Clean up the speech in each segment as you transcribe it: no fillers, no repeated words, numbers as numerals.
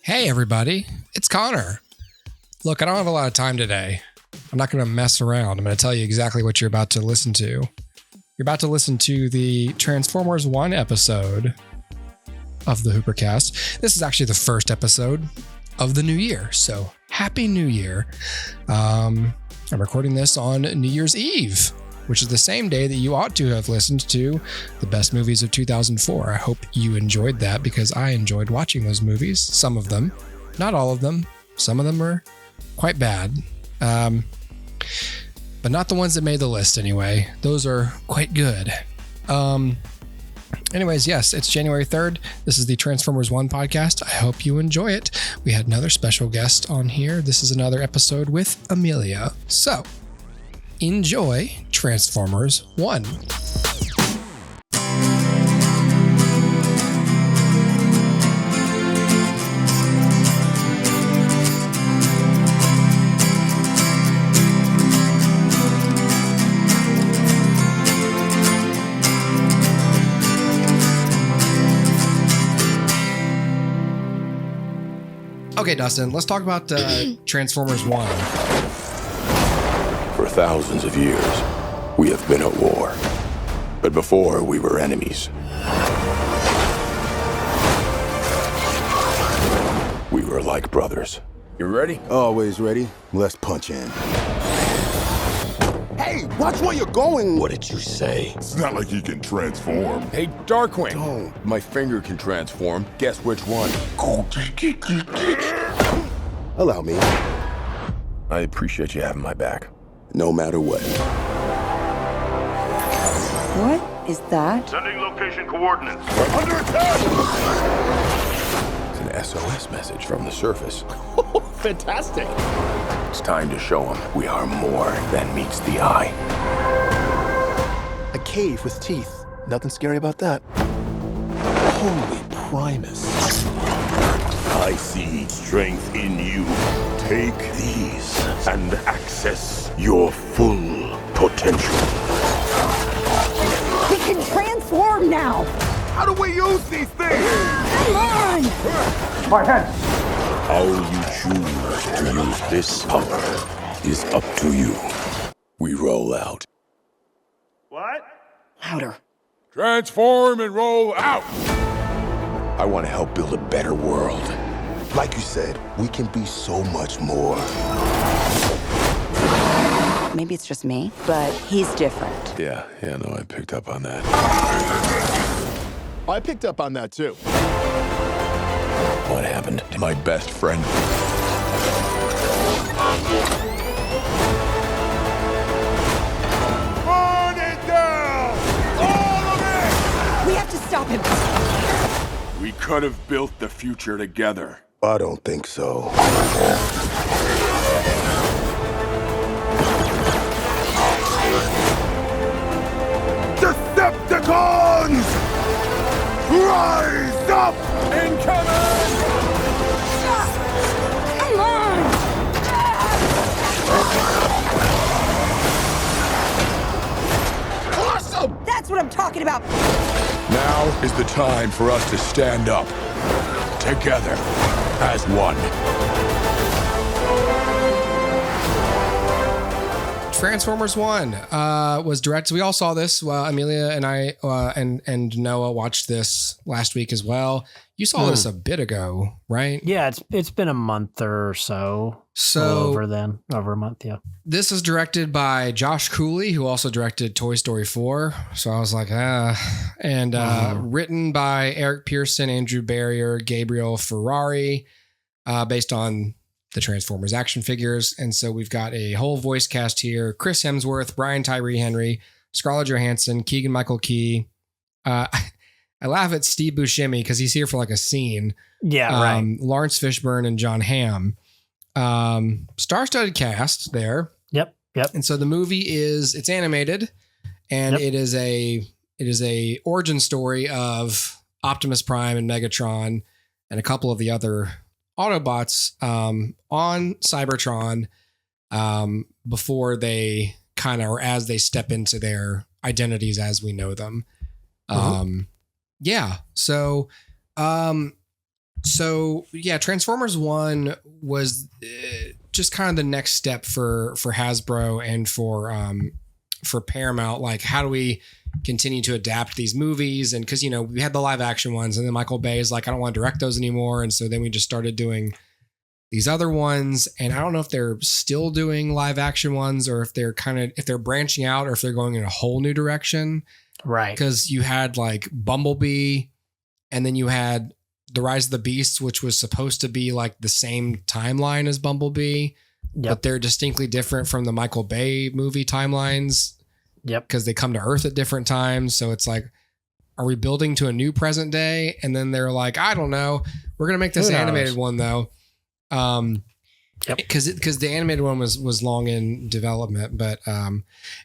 Hey everybody, it's Connor. Look, I don't have a lot of time today. I'm not going to mess around. I'm going to tell you exactly what you're about to listen to. You're about to listen to the Transformers 1 episode of the Hoopercast. This is actually the first episode of the new year, so Happy New Year. I'm recording this on New Year's Eve, which is the same day that you ought to have listened to the best movies of 2004. I hope you enjoyed that because I enjoyed watching those movies. Some of them, not all of them. Some of them are quite bad, but not the ones that made the list anyway. Those are quite good. Anyways, yes, it's January 3rd. This is the Transformers 1 podcast. I hope you enjoy it. We had another special guest on here. This is another episode with Amelia. So, enjoy Transformers 1. Okay, Dustin, let's talk about Transformers 1. For thousands of years, we have been at war. But before, we were enemies. We were like brothers. You ready? Always ready. Let's punch in. Hey, watch where you're going! What did you say? It's not like he can transform. Hey, Darkwing! Don't. My finger can transform. Guess which one? Allow me. I appreciate you having my back. No matter what. What is that? Sending location coordinates. Under attack! It's an SOS message from the surface. Fantastic! It's time to show them we are more than meets the eye. A cave with teeth. Nothing scary about that. Holy Primus. I see strength in you. Take these and access your full potential. We can transform now! How do we use these things? Come on! How you choose to use this power is up to you. We roll out. What? Louder. Transform and roll out! I want to help build a better world. Like you said, we can be so much more. Maybe it's just me, but he's different. Yeah, no, I picked up on that. I picked up on that too. What happened to my best friend? Burn it down! All of it! We have to stop him. We could have built the future together. I don't think so. Decepticons! Rise up! Incoming! Come on! Awesome! That's what I'm talking about. Now is the time for us to stand up. Together. As one. Transformers 1 was directed. We all saw this. Amelia and I and Noah watched this last week as well. You saw this a bit ago, right? Yeah, it's been a month or so. So over a month, yeah. This is directed by Josh Cooley, who also directed Toy Story 4. So I was like, and written by Eric Pearson, Andrew Barrier, Gabriel Ferrari, based on the Transformers action figures. And so we've got a whole voice cast here: Chris Hemsworth, Brian Tyree Henry, Scarlett Johansson, Keegan-Michael Key. I laugh at Steve Buscemi because he's here for like a scene. Yeah, right. Lawrence Fishburne and John Hamm. Star-studded cast there. Yep. And so the movie it's animated, and it is a origin story of Optimus Prime and Megatron and a couple of the other Autobots on Cybertron before they kind of, or as they step into their identities as we know them. Yeah. So So yeah, Transformers 1 was just kind of the next step for Hasbro and for Paramount. Like, how do we continue to adapt these movies? And because, you know, we had the live action ones, and then Michael Bay is like, I don't want to direct those anymore. And so then we just started doing these other ones. And I don't know if they're still doing live action ones, or if they're branching out, or if they're going in a whole new direction. Right. Because you had like Bumblebee, and then you had The Rise of the Beasts, which was supposed to be like the same timeline as Bumblebee, but they're distinctly different from the Michael Bay movie timelines. Yep. Because they come to Earth at different times. So it's like, are we building to a new present day? And then they're like, I don't know. We're going to make this animated one though. Because the animated one was long in development. But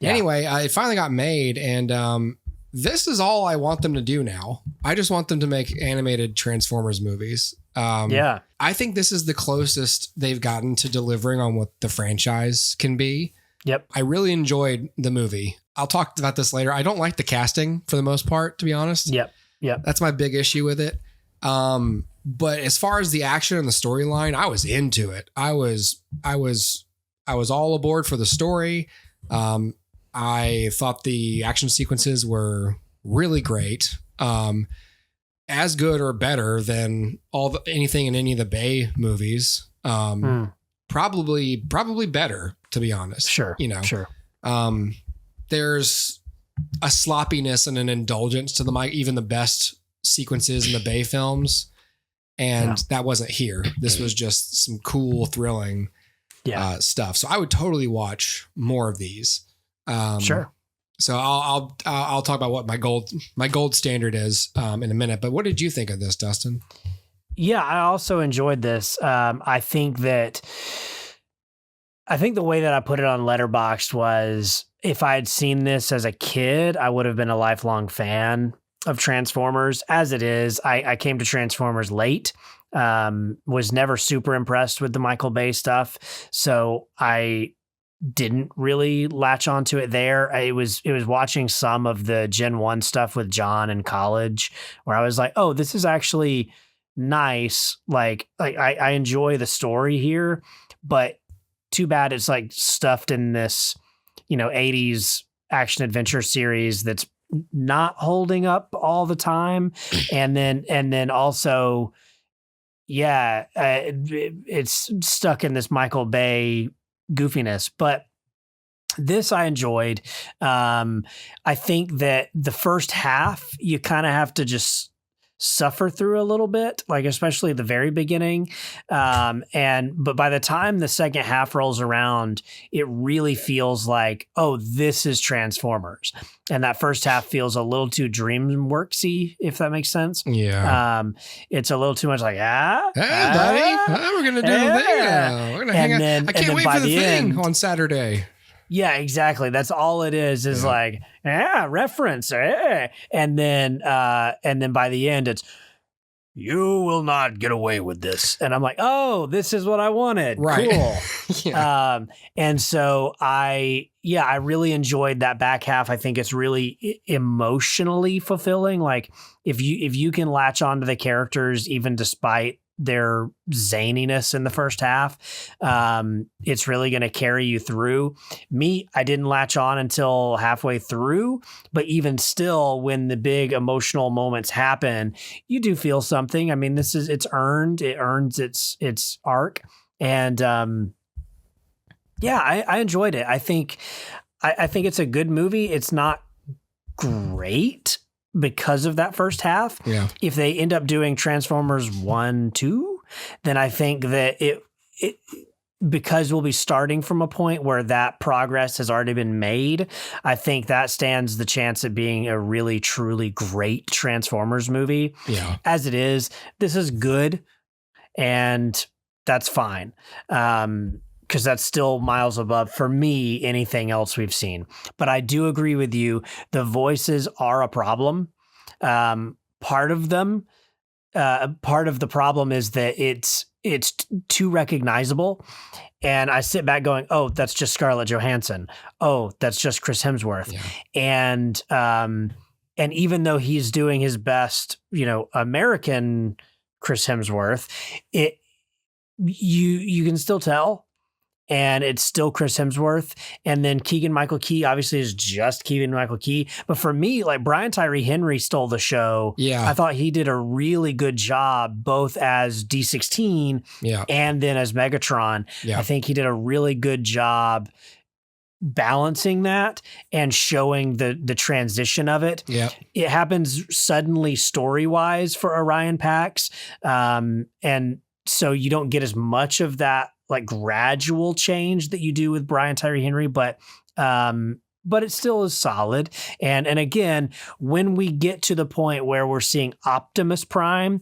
anyway, it finally got made. And this is all I want them to do now. I just want them to make animated Transformers movies. I think this is the closest they've gotten to delivering on what the franchise can be. Yep. I really enjoyed the movie. I'll talk about this later. I don't like the casting for the most part, to be honest. Yep. That's my big issue with it. But as far as the action and the storyline, I was into it. I was all aboard for the story. I thought the action sequences were really great. As good or better than anything in any of the Bay movies. Probably better, to be honest. Sure. You know, sure. There's a sloppiness and an indulgence to even the best sequences in the Bay films. And that wasn't here. This was just some cool, thrilling stuff. So I would totally watch more of these. Sure. So I'll talk about what my gold standard is in a minute. But what did you think of this, Dustin? Yeah, I also enjoyed this. I think the way that I put it on Letterboxd was, if I had seen this as a kid, I would have been a lifelong fan of Transformers. As it is, I came to Transformers late, was never super impressed with the Michael Bay stuff. So I didn't really latch onto it there. It was watching some of the Gen 1 stuff with John in college, where I was like, oh, this is actually nice. Like I enjoy the story here, but too bad it's like stuffed in this, 80s action adventure series that's not holding up all the time. And then also, it's stuck in this Michael Bay goofiness. But this I enjoyed. I think that the first half, you kind of have to just suffer through a little bit, like especially the very beginning. But by the time the second half rolls around, it really feels like, oh, this is Transformers. And that first half feels a little too DreamWorksy, if that makes sense. Yeah. It's a little too much like, hey, buddy, we're going to do the thing now. We're going to hang out. I can't wait for the thing on Saturday. Yeah, exactly. That's all it is like, reference. And then by the end, it's, you will not get away with this. And I'm like, oh, this is what I wanted. Right. Cool. And so I really enjoyed that back half. I think it's really emotionally fulfilling. Like if you can latch onto the characters, even despite their zaniness in the first half, it's really going to carry you through. I didn't latch on until halfway through, but even still, when the big emotional moments happen, you do feel something. I mean, it earns its arc. And I enjoyed it. I think it's a good movie. It's not great because of that first half. Yeah. If they end up doing Transformers 1, 2, then I think that it because we'll be starting from a point where that progress has already been made, I think that stands the chance of being a really, truly great Transformers movie. Yeah. As it is, this is good, and that's fine. Because that's still miles above, for me, anything else we've seen. But I do agree with you. The voices are a problem. Part of the problem is that it's too recognizable. And I sit back going, oh, that's just Scarlett Johansson. Oh, that's just Chris Hemsworth. Yeah. And even though he's doing his best, American Chris Hemsworth, you can still tell, and it's still Chris Hemsworth. And then Keegan-Michael Key obviously is just Keegan-Michael Key. But for me, like Brian Tyree Henry stole the show. Yeah. I thought he did a really good job both as D16 and then as Megatron. Yeah. I think he did a really good job balancing that and showing the transition of it. Yeah. It happens suddenly story-wise for Orion Pax. And so you don't get as much of that like gradual change that you do with Brian Tyree Henry, but it still is solid. And again, when we get to the point where we're seeing Optimus Prime,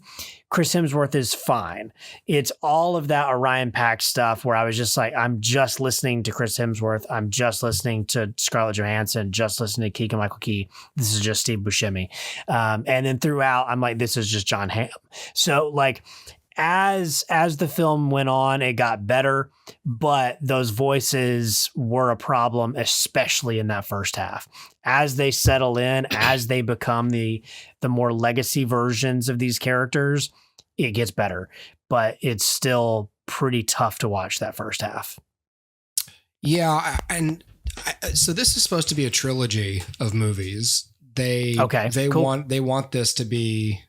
Chris Hemsworth is fine. It's all of that Orion Pax stuff where I was just like, I'm just listening to Chris Hemsworth. I'm just listening to Scarlett Johansson, just listening to Keegan-Michael Key. This is just Steve Buscemi. And then throughout, I'm like, this is just John Hamm. So like, as the film went on, it got better, but those voices were a problem, especially in that first half. As they settle in, as they become the more legacy versions of these characters, it gets better, but it's still pretty tough to watch that first half. Yeah, so this is supposed to be a trilogy of movies. They want this to be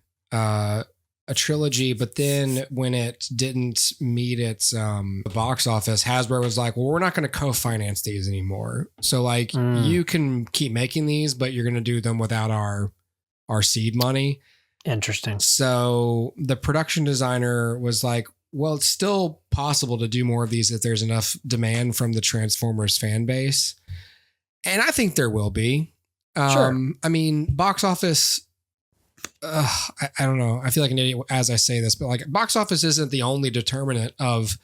a trilogy, but then when it didn't meet its box office, Hasbro was like, well, we're not going to co-finance these anymore. So like you can keep making these, but you're going to do them without our seed money. Interesting. So the production designer was like, well, it's still possible to do more of these if there's enough demand from the Transformers fan base. And I think there will be. Sure. I mean, box office, I don't know. I feel like an idiot as I say this, but like box office isn't the only determinant of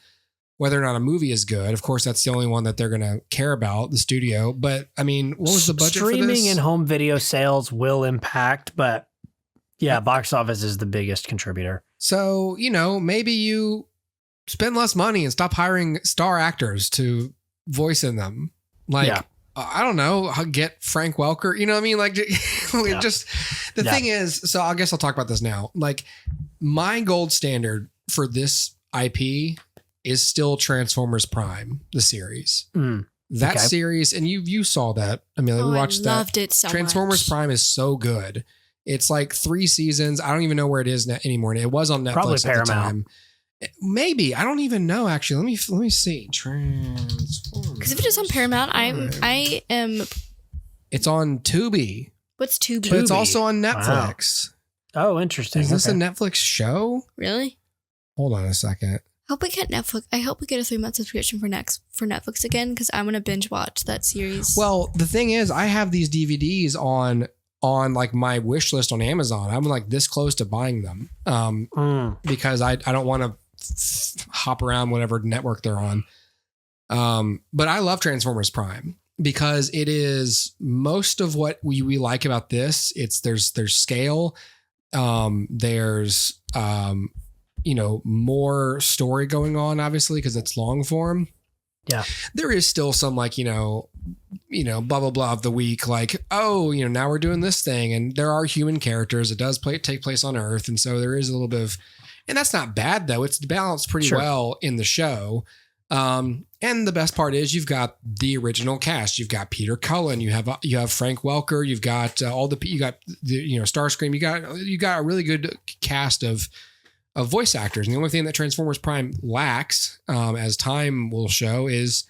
whether or not a movie is good. Of course, that's the only one that they're going to care about, the studio. But I mean, what was the budget for this? Streaming and home video sales will impact, but yeah, box office is the biggest contributor. So, maybe you spend less money and stop hiring star actors to voice in them. Like, I don't know, get Frank Welker. You know what I mean? Like, just the thing is, so I guess I'll talk about this now. Like, my gold standard for this IP is still Transformers Prime, the series. That series, and you saw that. I mean, we watched that. I loved it so Transformers much. Prime is so good. It's like 3 seasons. I don't even know where it is anymore. It was on Netflix Probably at Paramount. the time. Maybe. I don't even know, actually. Let me see. Transformers. Because if it is on Paramount, I am. It's on Tubi. What's Tubi? But it's also on Netflix. Wow. Oh, interesting. Is this a Netflix show? Really? Hold on a second. I hope we get Netflix. I hope we get a 3-month subscription for Netflix again, because I'm gonna binge watch that series. Well, the thing is, I have these DVDs on like my wish list on Amazon. I'm like this close to buying them because I don't want to hop around whatever network they're on. But I love Transformers Prime because it is most of what we like about this. There's scale. There's more story going on, obviously, because it's long form. Yeah. There is still some like, blah, blah, blah of the week. Like, now we're doing this thing, and there are human characters. It does take place on Earth. And so there is a little bit of, and that's not bad though. It's balanced pretty well in the show. And the best part is you've got the original cast. You've got Peter Cullen. You have Frank Welker. You've got Starscream. You got a really good cast of voice actors. And the only thing that Transformers Prime lacks, as time will show, is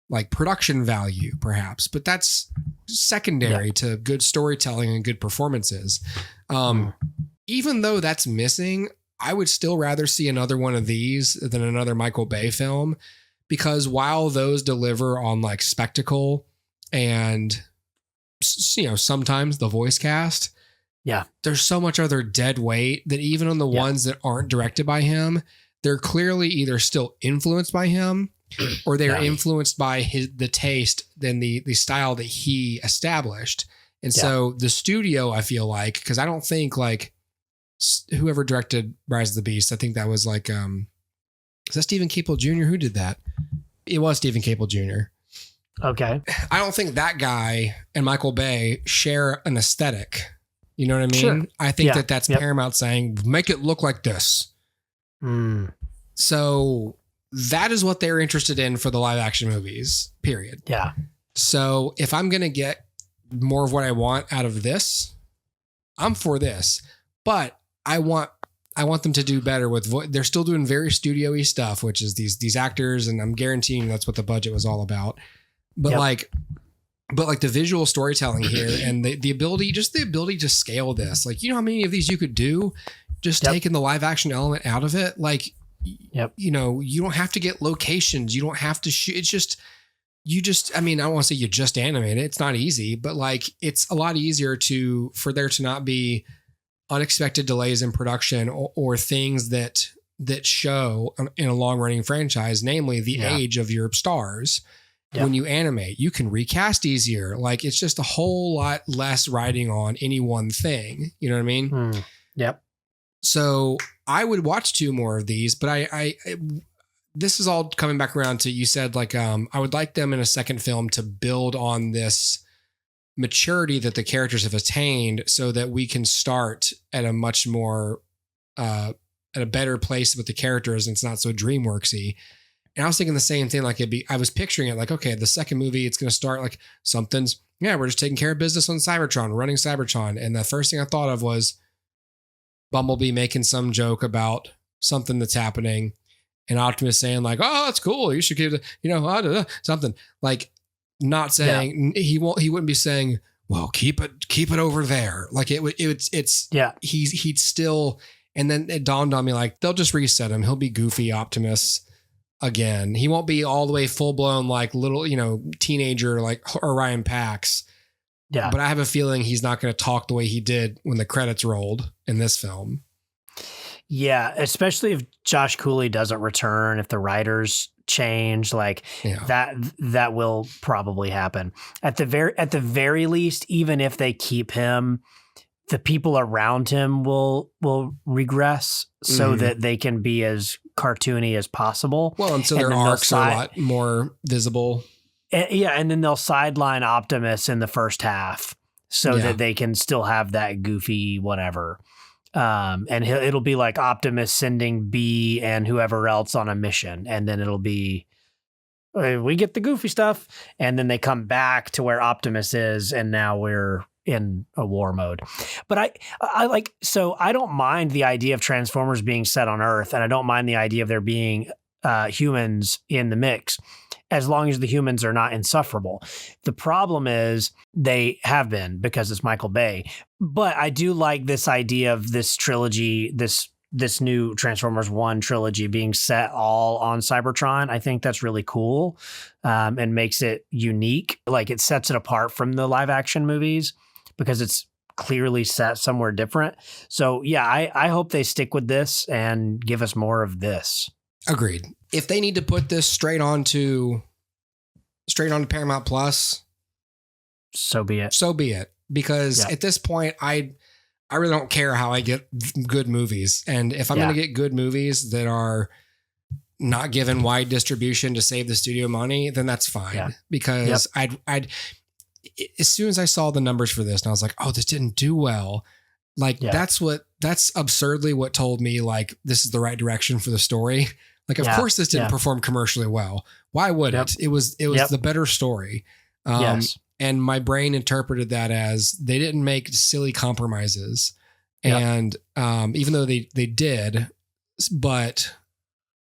like production value, perhaps. But that's secondary to good storytelling and good performances. Even though that's missing, I would still rather see another one of these than another Michael Bay film, because while those deliver on like spectacle and, sometimes the voice cast, there's so much other dead weight that even on the ones that aren't directed by him, they're clearly either still influenced by him or they're influenced by the taste, then the style that he established. And so the studio, I feel like, because I don't think like whoever directed Rise of the Beast, I think that was like, is that Stephen Caple Jr.? Who did that? It was Stephen Caple Jr. Okay. I don't think that guy and Michael Bay share an aesthetic. You know what I mean? Sure. I think that's Paramount saying, make it look like this. So that is what they're interested in for the live action movies, period. Yeah. So if I'm going to get more of what I want out of this, I'm for this. But I want them to do better with they're still doing very studio-y stuff, which is these actors, and I'm guaranteeing that's what the budget was all about. But like the visual storytelling here and the ability to scale this. Like, you know how many of these you could do just taking the live action element out of it? Like, you know, you don't have to get locations. You don't have to shoot. It's just, I mean, I don't want to say you just animate it. It's not easy, but like, it's a lot easier for there to not be unexpected delays in production or things that show in a long running franchise, namely the age of your stars. When you animate, you can recast easier. Like, it's just a whole lot less riding on any one thing. You know what I mean? Yep. So I would watch 2 more of these, but I this is all coming back around to, you said like, I would like them in a second film to build on this maturity that the characters have attained so that we can start at a much more, at a better place with the characters. And it's not so DreamWorksy. And I was thinking the same thing. Like I was picturing it like, okay, the second movie, it's going to start like we're just taking care of business on Cybertron, running Cybertron. And the first thing I thought of was Bumblebee making some joke about something that's happening, and Optimus saying like, "Oh, that's cool. You should give it, something." Like, not saying he wouldn't be saying, "Well, keep it over there." Like he'd still. And then it dawned on me, like, they'll just reset him. He'll be goofy Optimus again. He won't be all the way full blown like little, teenager like Orion Pax. Yeah. But I have a feeling he's not going to talk the way he did when the credits rolled in this film. Yeah, especially if Josh Cooley doesn't return, if the writers change, like that will probably happen. At the very least, even if they keep him, the people around him will regress so that they can be as cartoony as possible. Well, and so their arcs are a lot more visible. And then they'll sideline Optimus in the first half so that they can still have that goofy whatever. And it'll be like Optimus sending B and whoever else on a mission. And then it'll be, we get the goofy stuff. And then they come back to where Optimus is. And now we're in a war mode. But I don't mind the idea of Transformers being set on Earth. And I don't mind the idea of there being humans in the mix, as long as the humans are not insufferable. The problem is they have been, because it's Michael Bay. But I do like this idea of this trilogy, this new Transformers 1 trilogy being set all on Cybertron. I think that's really cool and makes it unique. Like, it sets it apart from the live action movies because it's clearly set somewhere different. So yeah, I hope they stick with this and give us more of this. Agreed. If they need to put this straight onto Paramount Plus, so be it. So be it. Because at this point, I really don't care how I get good movies. And if I'm going to get good movies that are not given wide distribution to save the studio money, then that's fine. Yeah. Because I'd as soon as I saw the numbers for this and I was like, oh, this didn't do well. Like that's absurdly what told me like, this is the right direction for the story. Like, of course this didn't perform commercially well. Why would it? It was the better story. And my brain interpreted that as they didn't make silly compromises. And even though they did, but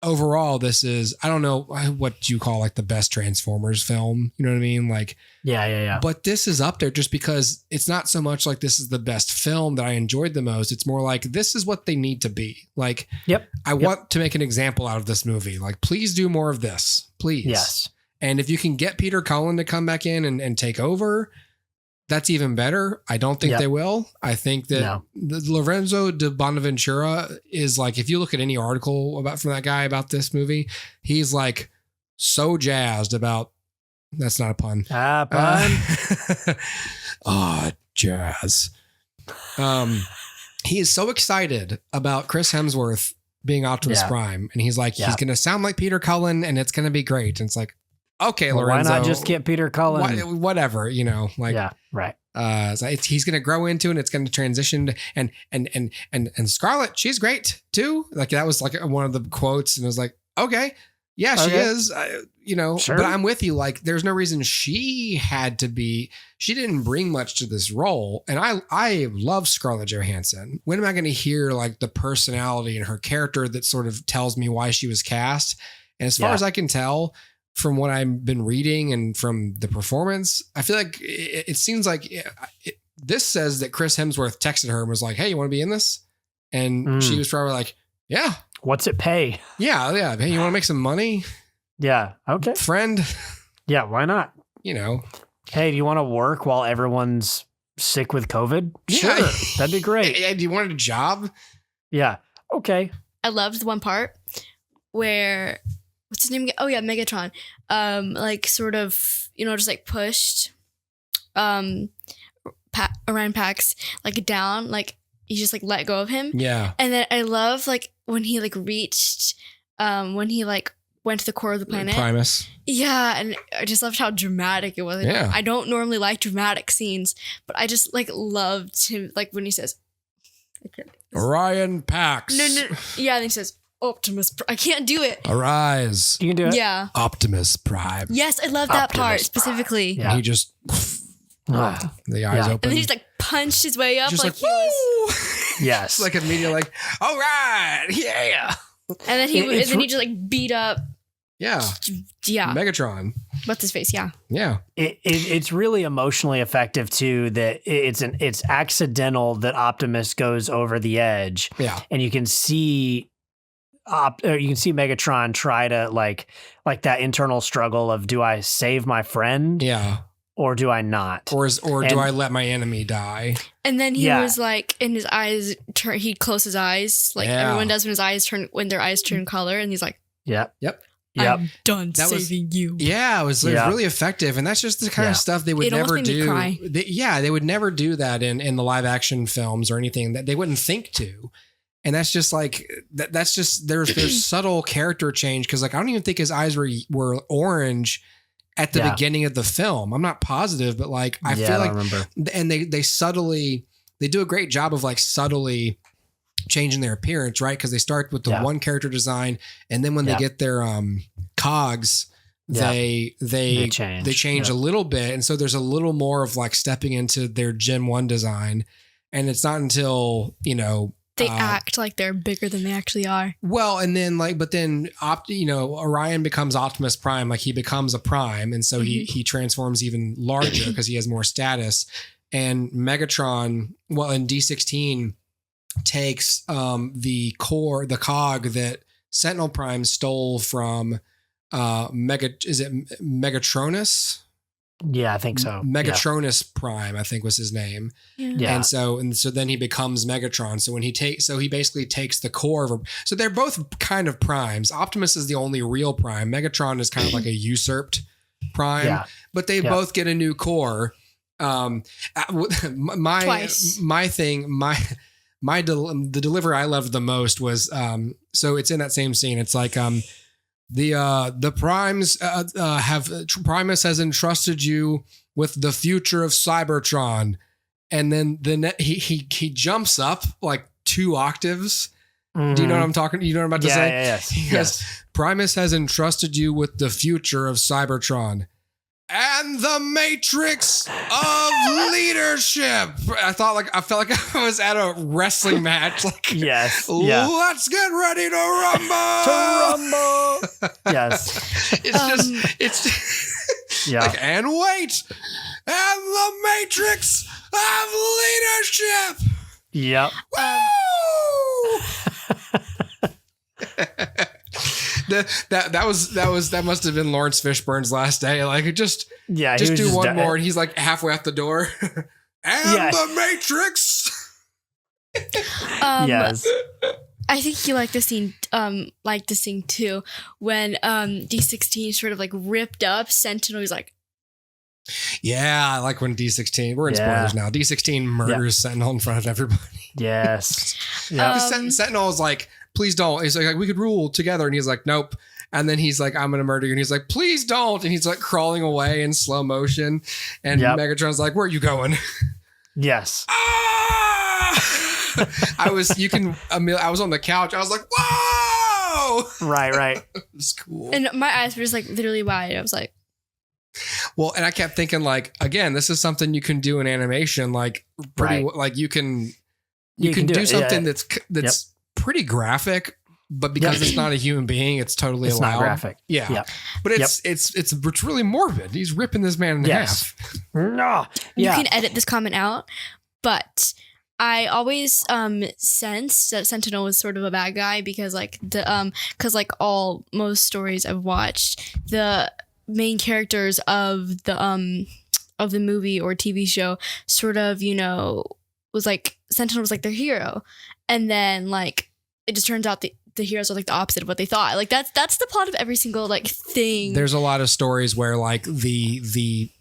overall, this is, I don't know what you call like the best Transformers film. You know what I mean? Like, yeah. But this is up there just because it's not so much like this is the best film that I enjoyed the most. It's more like, this is what they need to be. Like, I want to make an example out of this movie. Like, please do more of this, please. Yes. And if you can get Peter Cullen to come back in and take over, that's even better. I don't think they will. I think that Lorenzo de Bonaventura is like, if you look at any article from that guy about this movie, he's like so jazzed about, that's not a pun. Jazz. He is so excited about Chris Hemsworth being Optimus Prime. And he's like, he's going to sound like Peter Cullen and it's going to be great. And it's like, okay, well, Lorenzo. Why not just get Peter Cullen? Whatever, like. Yeah, right. So he's going to grow into it. And it's going to transition to, and Scarlett, she's great too. Like that was like one of the quotes, and it was like, okay, yeah, she is. Sure. But I'm with you. Like, there's no reason she had to be. She didn't bring much to this role, and I love Scarlett Johansson. When am I going to hear like the personality in her character that sort of tells me why she was cast? And as far as I can tell, from what I've been reading and from the performance, I feel like it seems like this says that Chris Hemsworth texted her and was like, "Hey, you want to be in this?" And she was probably like, "Yeah." What's it pay? Yeah. Hey, you want to make some money? Yeah. Okay. Friend. Yeah. Why not? Hey, do you want to work while everyone's sick with COVID? Yeah. Sure. That'd be great. Hey, do you want a job? Yeah. Okay. I loved the one part where, what's his name again? Oh yeah, Megatron. Like sort of, just like pushed Orion Pax like down, like he just like let go of him. Yeah. And then I love like when he like reached, when he like went to the core of the planet. Primus. Yeah, and I just loved how dramatic it was. Yeah. I don't normally like dramatic scenes, but I just like loved him, like when he says, Orion Pax. No. Yeah, and he says, Optimus. I can't do it. Arise. You can do it. Yeah. Optimus Prime. Yes, I love that part specifically. Yeah. And he just the eyes open. And then he just like punched his way up, just like like he was. Yes. like immediately like, all right, yeah. And then he just like beat up. Yeah. Yeah. Megatron. What's his face? Yeah. Yeah. It's really emotionally effective too. That it's accidental that Optimus goes over the edge. Yeah. And you can see Megatron try to like that internal struggle of, do I save my friend? Yeah. Or do I not? Or do I let my enemy die? And then he was like, in his eyes, he'd close his eyes, like everyone does when their eyes turn color, and he's like, Yep. I'm done saving you. Yeah, it was really effective, and that's just the kind of stuff they would never do. They would never do that in the live action films or anything, that they wouldn't think to. And that's just like that's just there's subtle character change, because like I don't even think his eyes were orange at the beginning of the film. I'm not positive, but like I feel like, and they do a great job of like subtly changing their appearance, right? Because they start with the one character design, and then when they get their cogs, they change a little bit, and so there's a little more of like stepping into their Gen 1 design, and it's not until they act like they're bigger than they actually are. Well, and then Orion becomes Optimus Prime, like he becomes a Prime, and so he transforms even larger because he has more status. And Megatron, in D16, takes the cog that Sentinel Prime stole from Megatronus? Yeah, I think so. Megatronus Prime, I think was his name. Yeah. And so then he becomes Megatron. So he basically takes the core of so they're both kind of primes. Optimus is the only real prime. Megatron is kind of like a usurped prime, but they both get a new core. The delivery I loved the most was so it's in that same scene. It's like the primes Primus has entrusted you with the future of Cybertron, and then he jumps up like 2 octaves. Do you know what I'm talking? You know what I'm about to say? Yes. He goes, Primus has entrusted you with the future of Cybertron and the matrix of leadership. I felt like I was at a wrestling match. Like, yes. Let's get ready to rumble. Yes. It's like, and wait, and the matrix of leadership. Yep. Woo! That must have been Lawrence Fishburne's last day. Like, just do one more, and he's like halfway out the door. And the Matrix. Yes. I think you like this scene too, when D16 sort of like ripped up Sentinel. He's like, yeah, I like when D16. We're in spoilers now. D16 murders Sentinel in front of everybody. Yes. Sentinel is like, please don't. He's like, we could rule together, and he's like, nope. And then he's like, I'm going to murder you. And he's like, please don't. And he's like crawling away in slow motion. And Megatron's like, where are you going? Yes. I was on the couch. I was like, whoa. Right. It was cool. And my eyes were just like literally wide. I was like, well, and I kept thinking like, again, this is something you can do in animation. Like pretty, like you can do something that's pretty graphic, but because it's not a human being, it's totally allowed. Not graphic. Yeah. But it's really morbid. He's ripping this man in half. No. You can edit this comment out, but I always sensed that Sentinel was sort of a bad guy because most stories I've watched, the main characters of the movie or TV show sort of, was like Sentinel was like their hero, and then like it just turns out the heroes are like the opposite of what they thought. Like that's the plot of every single like thing. There's a lot of stories where like the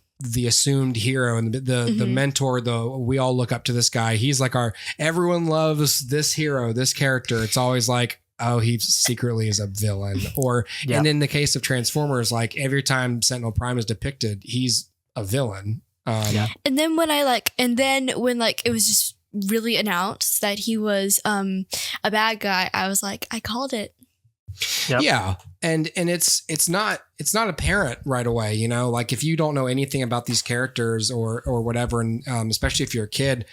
assumed hero and the mentor, we all look up to this guy. He's like everyone loves this hero, this character. It's always like, oh, he secretly is a villain. Or, and in the case of Transformers, like every time Sentinel Prime is depicted, he's a villain. And then when it was just really announced that he was a bad guy, I was like, I called it. Yeah. And it's not apparent right away, like if you don't know anything about these characters or whatever, and especially if you're a kid,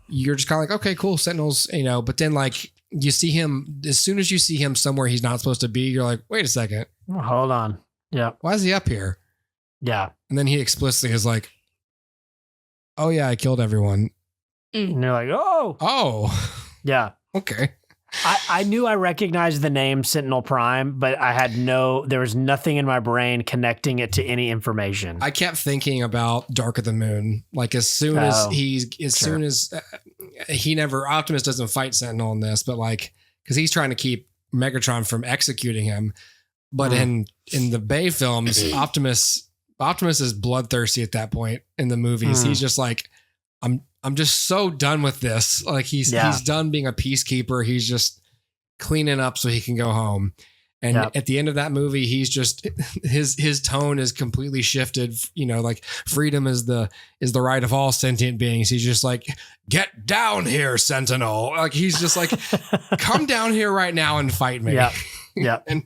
you're just kind of like, okay, cool, Sentinel's, but then like you see him, as soon as you see him somewhere he's not supposed to be, you're like, wait a second. Hold on. Yeah. Why is he up here? Yeah. And then he explicitly is like, oh yeah, I killed everyone. And you're like, oh. Yeah. Okay. I knew I recognized the name Sentinel Prime, but there was nothing in my brain connecting it to any information. I kept thinking about Dark of the Moon. Like soon as Optimus doesn't fight Sentinel in this, but like, cause he's trying to keep Megatron from executing him. But in the Bay films, Optimus is bloodthirsty at that point in the movies. He's just like, I'm just so done with this. Like he's done being a peacekeeper. He's just cleaning up so he can go home. And at the end of that movie, he's just his tone is completely shifted. Like freedom is the right of all sentient beings. He's just like, get down here, Sentinel. Like he's just like, come down here right now and fight me. Yeah. And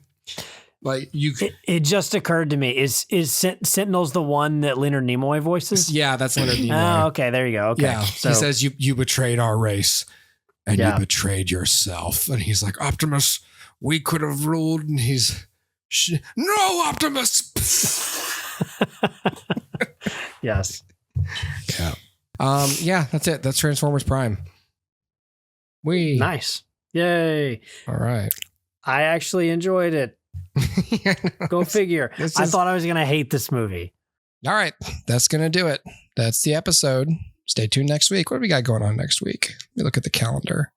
like it just occurred to me, is Sentinel's the one that Leonard Nimoy voices? Yeah, that's Leonard Nimoy. Oh, okay, there you go. Okay. Yeah, so he says you betrayed our race and you betrayed yourself. And he's like, Optimus, we could have ruled. And he's, no, Optimus. Yes. Yeah. Yeah, that's it. That's Transformers Prime. Nice. Yay. All right. I actually enjoyed it. Go figure. I thought I was going to hate this movie. All right. That's going to do it. That's the episode. Stay tuned next week. What do we got going on next week? Let me look at the calendar.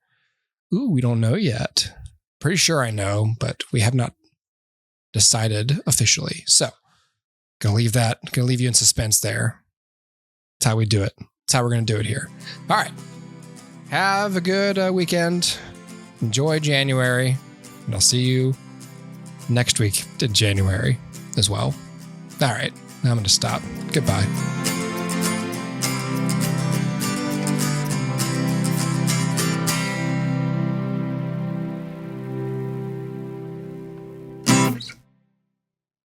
Ooh, we don't know yet. Pretty sure I know, but we have not decided officially. So, gonna leave you in suspense there. That's how we do it. That's how we're going to do it here. All right. Have a good weekend. Enjoy January. And I'll see you next week in January as well. All right. Now I'm going to stop. Goodbye.